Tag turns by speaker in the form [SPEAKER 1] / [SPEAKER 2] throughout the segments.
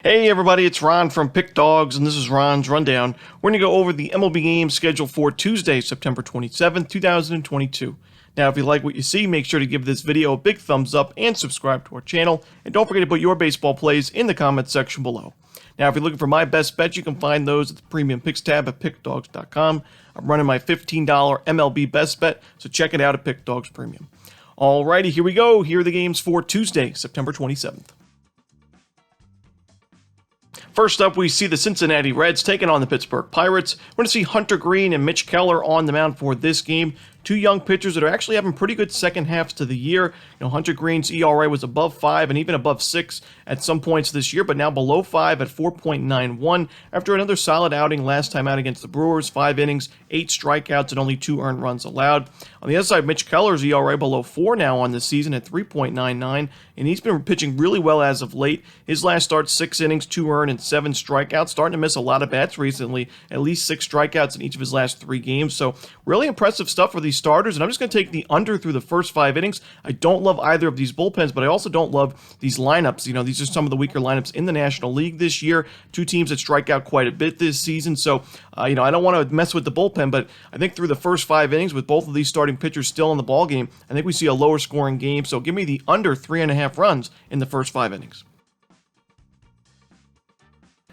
[SPEAKER 1] Hey everybody, it's Ron from Pick Dawgz, and this is Ron's Rundown. We're going to go over the MLB games scheduled for Tuesday, September 27th, 2022. Now, if you like what you see, make sure to give this video a big thumbs up and subscribe to our channel. And don't forget to put your baseball plays in the comments section below. Now, if you're looking for my best bets, you can find those at the Premium Picks tab at Pickdawgz.com. I'm running my $15 MLB best bet, so check it out at Pick Dawgz Premium. Alrighty, here we go. Here are the games for Tuesday, September 27th. First up, we see the Cincinnati Reds taking on the Pittsburgh Pirates. We're going to see Hunter Green and Mitch Keller on the mound for this game. Two young pitchers that are actually having pretty good second halves to the year. Hunter Green's ERA was above 5 and even above 6 at some points this year, but now below 5 at 4.91 after another solid outing last time out against the Brewers. 5 innings, 8 strikeouts, and only 2 earned runs allowed. On the other side, Mitch Keller's ERA below 4 now on the season at 3.99, and he's been pitching really well as of late. His last start, 6 innings, 2 earned, and 7 strikeouts. Starting to miss a lot of bats recently, at least 6 strikeouts in each of his last 3 games. So really impressive stuff for these starters, and I'm just going to take the under through the first 5 innings. I don't love either of these bullpens, but I also don't love these lineups. These are some of the weaker lineups in the National League this year. 2 teams that strike out quite a bit this season, so I don't want to mess with the bullpen, but I think through the first 5 innings with both of these starting pitchers still in the ball game, I think we see a lower scoring game, so give me the under 3.5 runs in the first 5 innings.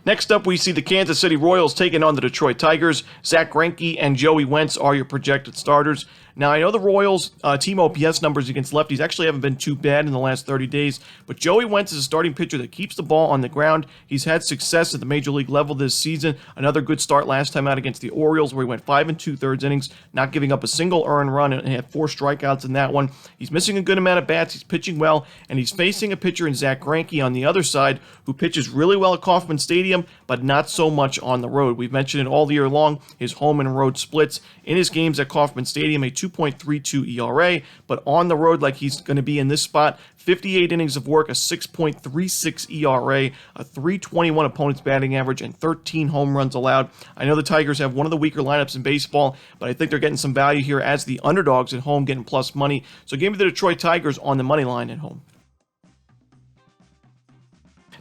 [SPEAKER 1] Next up, we see the Kansas City Royals taking on the Detroit Tigers. Zach Greinke and Joey Wentz are your projected starters. Now, I know the Royals' team OPS numbers against lefties actually haven't been too bad in the last 30 days, but Joey Wentz is a starting pitcher that keeps the ball on the ground. He's had success at the major league level this season. Another good start last time out against the Orioles, where he went 5 2/3 innings, not giving up a single earned run, and had 4 strikeouts in that one. He's missing a good amount of bats. He's pitching well, and he's facing a pitcher in Zach Greinke on the other side who pitches really well at Kauffman Stadium, but not so much on the road. We've mentioned it all year long, his home and road splits. In his games at Kauffman Stadium, a 2.32 ERA, but on the road, like he's going to be in this spot, 58 innings of work, a 6.36 ERA, a 321 opponent's batting average, and 13 home runs allowed. I know the Tigers have one of the weaker lineups in baseball, but I think they're getting some value here as the underdogs at home, getting plus money. So give me the Detroit Tigers on the money line at home.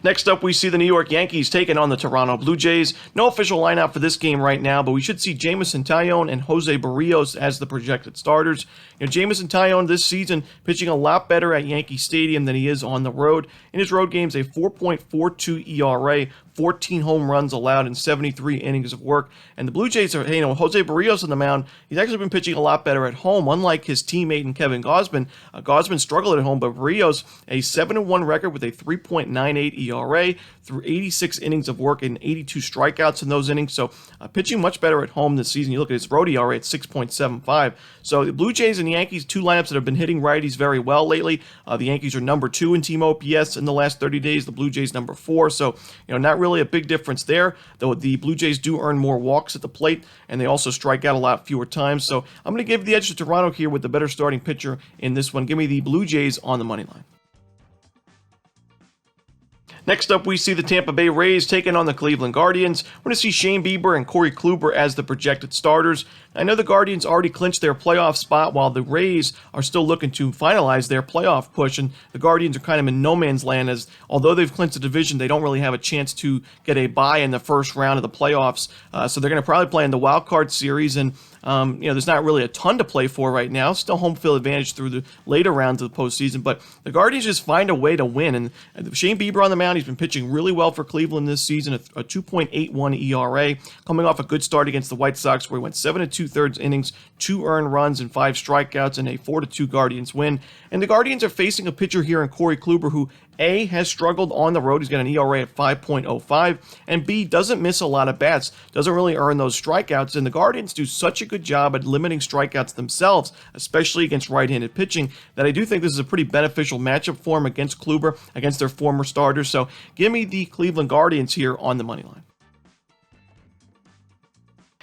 [SPEAKER 1] Next up, we see the New York Yankees taking on the Toronto Blue Jays. No official lineup for this game right now, but we should see Jameson Taillon and Jose Barrios as the projected starters. Jameson Taillon this season pitching a lot better at Yankee Stadium than he is on the road. In his road games, a 4.42 ERA, 14 home runs allowed in 73 innings of work. And the Blue Jays are, Jose Barrios on the mound, he's actually been pitching a lot better at home, unlike his teammate in Kevin Gausman. Gausman struggled at home, but Barrios, a 7-1 record with a 3.98 ERA through 86 innings of work and 82 strikeouts in those innings. So pitching much better at home this season. You look at his road ERA at 6.75. So the Blue Jays and the Yankees, 2 lineups that have been hitting righties very well lately. The Yankees are number 2 in team OPS in the last 30 days. The Blue Jays number 4. So, not really a big difference there, though the Blue Jays do earn more walks at the plate, and they also strike out a lot fewer times. So I'm going to give the edge to Toronto here with the better starting pitcher in this one. Give me the Blue Jays on the money line. Next up, we see the Tampa Bay Rays taking on the Cleveland Guardians. We're going to see Shane Bieber and Corey Kluber as the projected starters. I know the Guardians already clinched their playoff spot, while the Rays are still looking to finalize their playoff push, and the Guardians are kind of in no man's land, as although they've clinched the division, they don't really have a chance to get a bye in the first round of the playoffs. So they're going to probably play in the wild card series, and there's not really a ton to play for right now. Still home field advantage through the later rounds of the postseason, but the Guardians just find a way to win. And Shane Bieber on the mound, he's been pitching really well for Cleveland this season, a 2.81 ERA, coming off a good start against the White Sox, where he went 7 2/3 innings, 2 earned runs, and 5 strikeouts, and a 4-2 Guardians win. And the Guardians are facing a pitcher here in Corey Kluber, who A, has struggled on the road. He's got an ERA at 5.05, and B, doesn't miss a lot of bats, doesn't really earn those strikeouts, and the Guardians do such a good job at limiting strikeouts themselves, especially against right-handed pitching, that I do think this is a pretty beneficial matchup for him against Kluber, against their former starters. So give me the Cleveland Guardians here on the money line.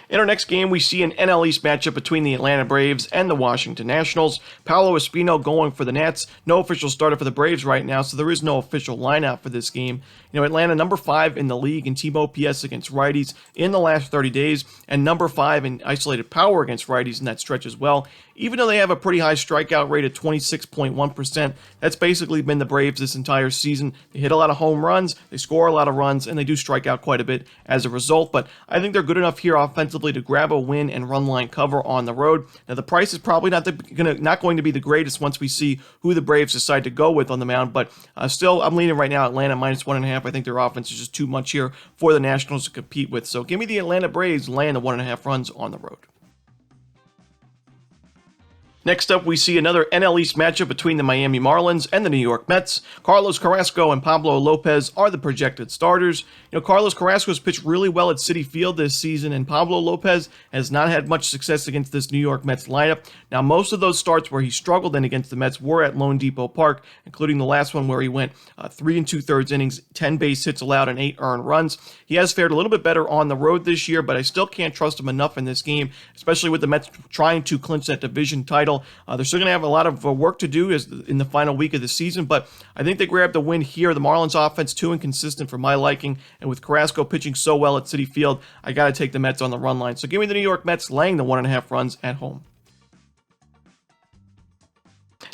[SPEAKER 1] In our next game, we see an NL East matchup between the Atlanta Braves and the Washington Nationals. Paolo Espino going for the Nats. No official starter for the Braves right now, so there is no official lineup for this game. Atlanta number 5 in the league in team OPS against righties in the last 30 days, and number 5 in isolated power against righties in that stretch as well. even though they have a pretty high strikeout rate at 26.1%, that's basically been the Braves this entire season. They hit a lot of home runs, they score a lot of runs, and they do strike out quite a bit as a result. But I think they're good enough here offensively to grab a win and run line cover on the road. Now, the price is probably not going to be the greatest once we see who the Braves decide to go with on the mound, but still, I'm leaning right now Atlanta -1.5. I think their offense is just too much here for the Nationals to compete with. So give me the Atlanta Braves laying the 1.5 runs on the road. Next up, we see another NL East matchup between the Miami Marlins and the New York Mets. Carlos Carrasco and Pablo Lopez are the projected starters. Carlos Carrasco has pitched really well at Citi Field this season, and Pablo Lopez has not had much success against this New York Mets lineup. Now, most of those starts where he struggled in against the Mets were at Lone Depot Park, including the last one where he went 3 2/3 innings, 10 base hits allowed, and 8 earned runs. He has fared a little bit better on the road this year, but I still can't trust him enough in this game, especially with the Mets trying to clinch that division title. They're still going to have a lot of work to do in the final week of the season, but I think they grabbed the win here. The Marlins offense too inconsistent for my liking, and with Carrasco pitching so well at Citi Field, I got to take the Mets on the run line. So give me the New York Mets laying the 1.5 runs at home.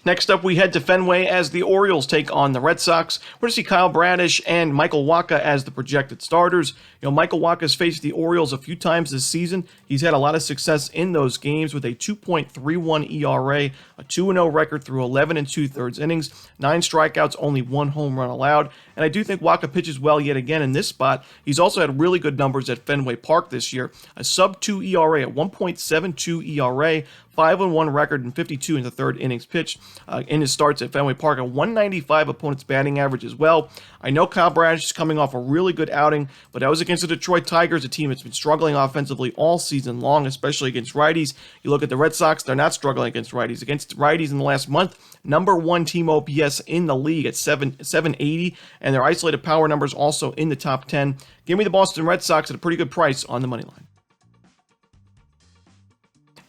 [SPEAKER 1] Next up, we head to Fenway as the Orioles take on the Red Sox. We're going to see Kyle Bradish and Michael Wacha as the projected starters. Michael Wacha has faced the Orioles a few times this season. He's had a lot of success in those games with a 2.31 ERA, a 2-0 record through 11 2/3 innings, 9 strikeouts, only 1 home run allowed. And I do think Wacha pitches well yet again in this spot. He's also had really good numbers at Fenway Park this year. A sub-2 ERA, a 1.72 ERA, 5-1 record, and 52 1/3 innings pitched in his starts at Fenway Park. A 195 opponent's batting average as well. I know Kyle Bradish is coming off a really good outing, but that was against the Detroit Tigers, a team that's been struggling offensively all season long, especially against righties. You look at the Red Sox, they're not struggling against righties. Against righties in the last month, #1 team OPS in the league at 780, and their isolated power numbers also in the top 10. Give me the Boston Red Sox at a pretty good price on the money line.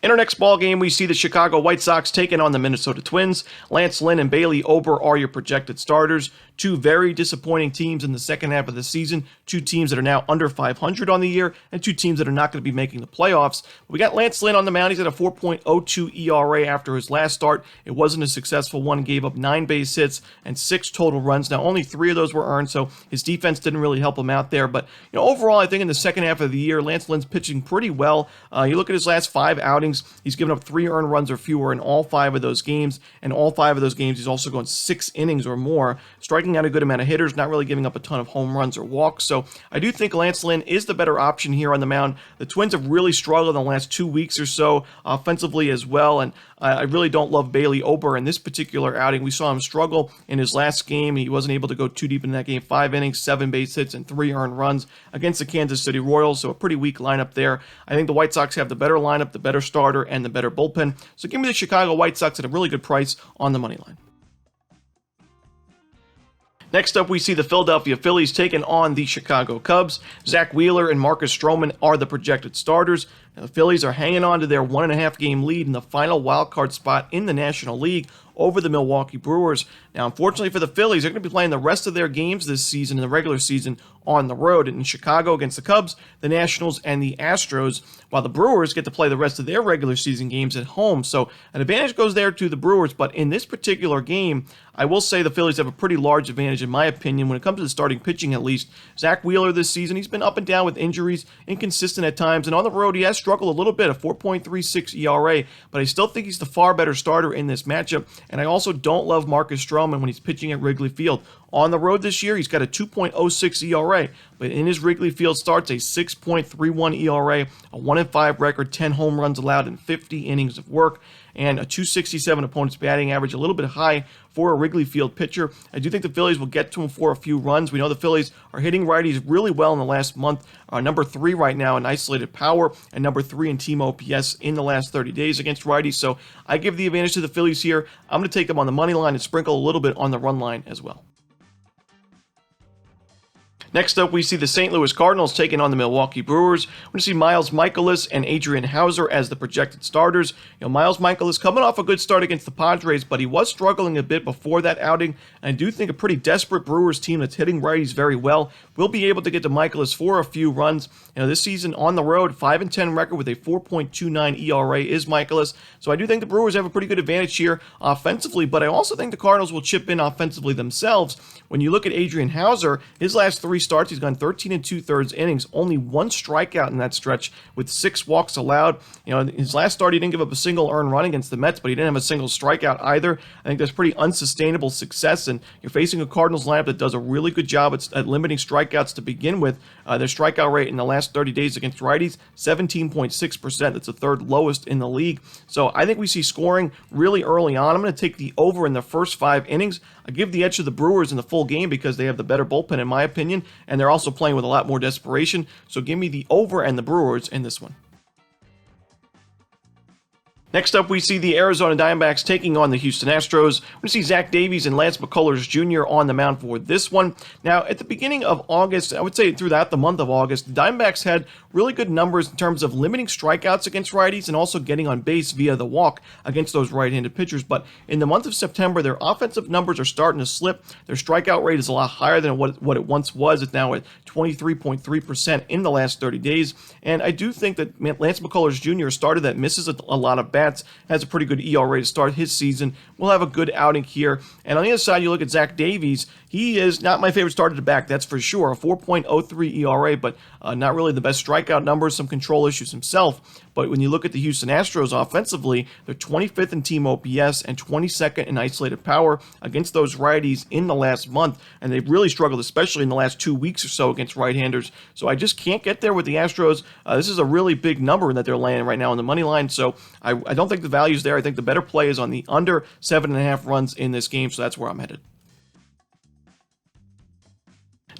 [SPEAKER 1] In our next ball game, we see the Chicago White Sox taking on the Minnesota Twins. Lance Lynn and Bailey Ober are your projected starters. Two very disappointing teams in the second half of the season. Two teams that are now under 500 on the year, and two teams that are not going to be making the playoffs. We got Lance Lynn on the mound. He's at a 4.02 ERA after his last start. It wasn't a successful one. Gave up 9 base hits and 6 total runs. Now, only 3 of those were earned, so his defense didn't really help him out there. But overall, I think in the second half of the year, Lance Lynn's pitching pretty well. You look at his last 5 outings. He's given up 3 earned runs or fewer in all 5 of those games, and all 5 of those games he's also going 6 innings or more, striking out a good amount of hitters, not really giving up a ton of home runs or walks. So I do think Lance Lynn is the better option here on the mound. The Twins have really struggled in the last 2 weeks or so offensively as well, and I really don't love Bailey Ober in this particular outing. We saw him struggle in his last game. He wasn't able to go too deep in that game. 5 innings, 7 base hits, and 3 earned runs against the Kansas City Royals, so a pretty weak lineup there. I think the White Sox have the better lineup, the better starter, and the better bullpen. So give me the Chicago White Sox at a really good price on the money line. Next up, we see the Philadelphia Phillies taking on the Chicago Cubs. Zach Wheeler and Marcus Stroman are the projected starters. Now, the Phillies are hanging on to their 1.5 game lead in the final wildcard spot in the National League over the Milwaukee Brewers. Now, unfortunately for the Phillies, they're going to be playing the rest of their games this season in the regular season on the road in Chicago against the Cubs, the Nationals, and the Astros, while the Brewers get to play the rest of their regular season games at home. So an advantage goes there to the Brewers, but in this particular game, I will say the Phillies have a pretty large advantage in my opinion when it comes to the starting pitching at least. Zach Wheeler this season, he's been up and down with injuries, inconsistent at times, and on the road he has struggled a little bit, a 4.36 ERA, but I still think he's the far better starter in this matchup, and I also don't love Marcus Stroman when he's pitching at Wrigley Field. On the road this year, he's got a 2.06 ERA, but in his Wrigley Field starts, a 6.31 ERA, a 1-5 record, 10 home runs allowed, and 50 innings of work, and a 267 opponent's batting average, a little bit high for a Wrigley Field pitcher. I do think the Phillies will get to him for a few runs. We know the Phillies are hitting righties really well in the last month. Number 3 right now in isolated power, and number 3 in team OPS in the last 30 days against righties. So I give the advantage to the Phillies here. I'm going to take them on the money line and sprinkle a little bit on the run line as well. Next up, we see the St. Louis Cardinals taking on the Milwaukee Brewers. We're going to see Miles Mikolas and Adrian Hauser as the projected starters. Miles Mikolas coming off a good start against the Padres, but he was struggling a bit before that outing. And I do think a pretty desperate Brewers team that's hitting righties very well will be able to get to Michaelis for a few runs. This season on the road, 5-10 record with a 4.29 ERA is Michaelis. So I do think the Brewers have a pretty good advantage here offensively, but I also think the Cardinals will chip in offensively themselves. When you look at Adrian Hauser, his last 3 starts, he's gone 13 2/3 innings, only 1 strikeout in that stretch with 6 walks allowed. In his last start, he didn't give up a single earned run against the Mets, but he didn't have a single strikeout either. I think that's pretty unsustainable success, and you're facing a Cardinals lineup that does a really good job at limiting strikeouts to begin with. Their strikeout rate in the last 30 days against righties, 17.6%. That's the 3rd lowest in the league. So I think we see scoring really early on. I'm going to take the over in the first 5 innings. I give the edge to the Brewers in the full game because they have the better bullpen, in my opinion, and they're also playing with a lot more desperation. So give me the over and the Brewers in this one. Next up, we see the Arizona Diamondbacks taking on the Houston Astros. We're going to see Zach Davies and Lance McCullers Jr. on the mound for this one. Now, at the beginning of August, I would say throughout the month of August, the Diamondbacks had really good numbers in terms of limiting strikeouts against righties and also getting on base via the walk against those right-handed pitchers. But in the month of September, their offensive numbers are starting to slip. Their strikeout rate is a lot higher than what it once was. It's now at 23.3% in the last 30 days. And I do think that Lance McCullers Jr., starter that misses a lot of bats, has a pretty good ERA to start his season. We'll have a good outing here. And on the other side, you look at Zach Davies. He is not my favorite starter to back, that's for sure. A 4.03 ERA, but not really the best strikeout numbers, some control issues himself. But when you look at the Houston Astros offensively, they're 25th in team OPS and 22nd in isolated power against those righties in the last month. And they've really struggled, especially in the last 2 weeks or so against right-handers. So I just can't get there with the Astros. This is a really big number that they're laying right now on the money line. So I don't think the value's there. I think the better play is on the under 7.5 runs in this game. So that's where I'm headed.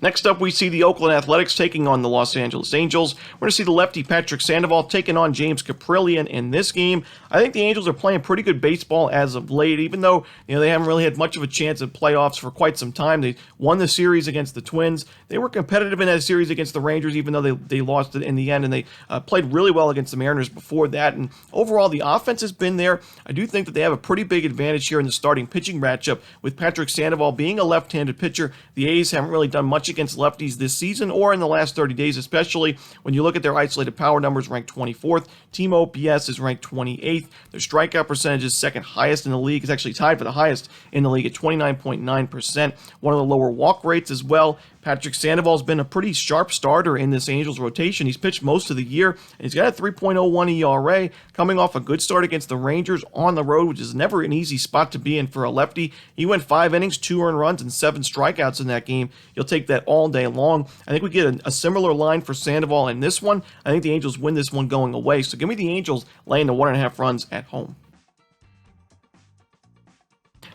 [SPEAKER 1] Next up, we see the Oakland Athletics taking on the Los Angeles Angels. We're going to see the lefty Patrick Sandoval taking on James Caprillion in this game. I think the Angels are playing pretty good baseball as of late, even though they haven't really had much of a chance at playoffs for quite some time. They won the series against the Twins. They were competitive in that series against the Rangers, even though they lost it in the end, and they played really well against the Mariners before that. And overall, the offense has been there. I do think that they have a pretty big advantage here in the starting pitching matchup with Patrick Sandoval being a left-handed pitcher. The A's haven't really done much against lefties this season or in the last 30 days, especially when you look at their isolated power numbers, ranked 24th. Team OPS is ranked 28th. Their strikeout percentage is second highest in the league. It's actually tied for the highest in the league at 29.9%. One of the lower walk rates as well. Patrick Sandoval's been a pretty sharp starter in this Angels rotation. He's pitched most of the year, and he's got a 3.01 ERA, coming off a good start against the Rangers on the road, which is never an easy spot to be in for a lefty. He went 5 innings, 2 earned runs, and 7 strikeouts in that game. You'll take that all day long. I think we get a similar line for Sandoval in this one. I think the Angels win this one going away, so give me the Angels laying the 1.5 runs at home.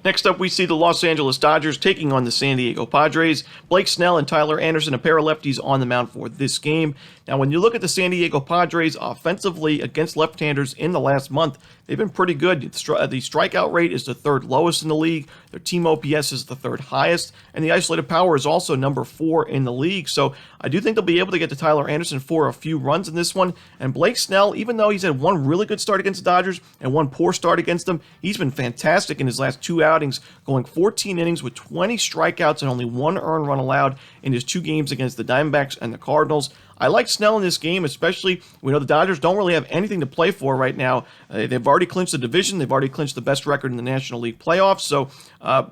[SPEAKER 1] Next up, we see the Los Angeles Dodgers taking on the San Diego Padres. Blake Snell and Tyler Anderson, a pair of lefties, on the mound for this game. Now, when you look at the San Diego Padres offensively against left-handers in the last month, they've been pretty good. The strikeout rate is the 3rd lowest in the league. Their team OPS is the 3rd highest, and the isolated power is also number 4 in the league. So I do think they'll be able to get to Tyler Anderson for a few runs in this one. And Blake Snell, even though he's had one really good start against the Dodgers and one poor start against them, he's been fantastic in his last 2 outings, going 14 innings with 20 strikeouts and only 1 earned run allowed in his 2 games against the Diamondbacks and the Cardinals. I like Snell in this game, especially we know the Dodgers don't really have anything to play for right now. They've already clinched the division. They've already clinched the best record in the National League playoffs. So,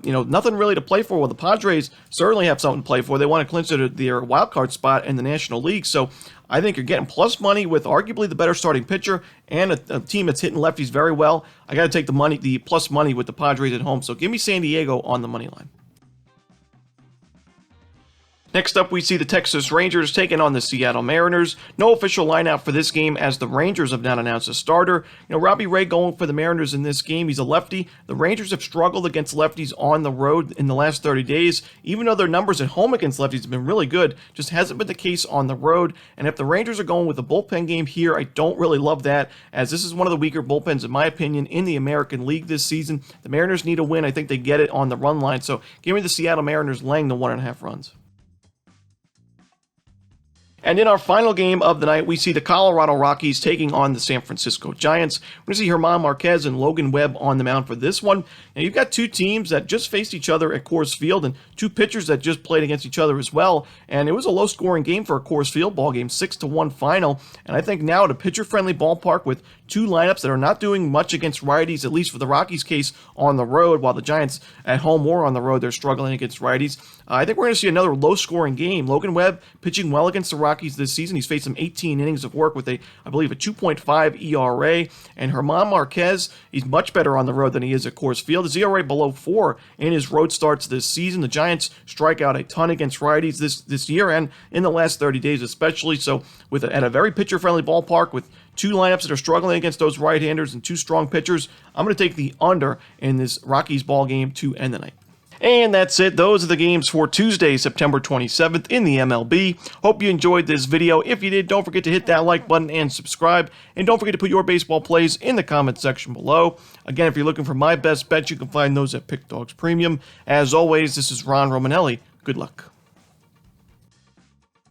[SPEAKER 1] nothing really to play for. Well, the Padres certainly have something to play for. They want to clinch their wild card spot in the National League. So I think you're getting plus money with arguably the better starting pitcher and a team that's hitting lefties very well. I got to take the plus money with the Padres at home. So give me San Diego on the money line. Next up, we see the Texas Rangers taking on the Seattle Mariners. No official lineup for this game as the Rangers have not announced a starter. Robbie Ray going for the Mariners in this game. He's a lefty. The Rangers have struggled against lefties on the road in the last 30 days. Even though their numbers at home against lefties have been really good, just hasn't been the case on the road. And if the Rangers are going with a bullpen game here, I don't really love that, as this is one of the weaker bullpens, in my opinion, in the American League this season. The Mariners need a win. I think they get it on the run line. So give me the Seattle Mariners laying the 1.5 runs. And in our final game of the night, we see the Colorado Rockies taking on the San Francisco Giants. We're going to see German Marquez and Logan Webb on the mound for this one. And you've got two teams that just faced each other at Coors Field and two pitchers that just played against each other as well. And it was a low-scoring game for a Coors Field ball game, 6-1 final. And I think now at a pitcher-friendly ballpark with two lineups that are not doing much against righties, at least for the Rockies' case, on the road, while the Giants at home or on the road, they're struggling against righties. I think we're going to see another low-scoring game. Logan Webb pitching well against the Rockies this season. He's faced some 18 innings of work with I believe, a 2.5 ERA. And German Marquez, he's much better on the road than he is at Coors Field. His ERA below 4 in his road starts this season. The Giants strike out a ton against righties this year and in the last 30 days especially. So at a very pitcher-friendly ballpark with two lineups that are struggling against those right-handers and two strong pitchers, I'm going to take the under in this Rockies ball game to end the night. And that's it. Those are the games for Tuesday, September 27th in the MLB. Hope you enjoyed this video. If you did, don't forget to hit that like button and subscribe. And don't forget to put your baseball plays in the comment section below. Again, if you're looking for my best bets, you can find those at Pickdawgz Premium. As always, this is Ron Romanelli. Good luck.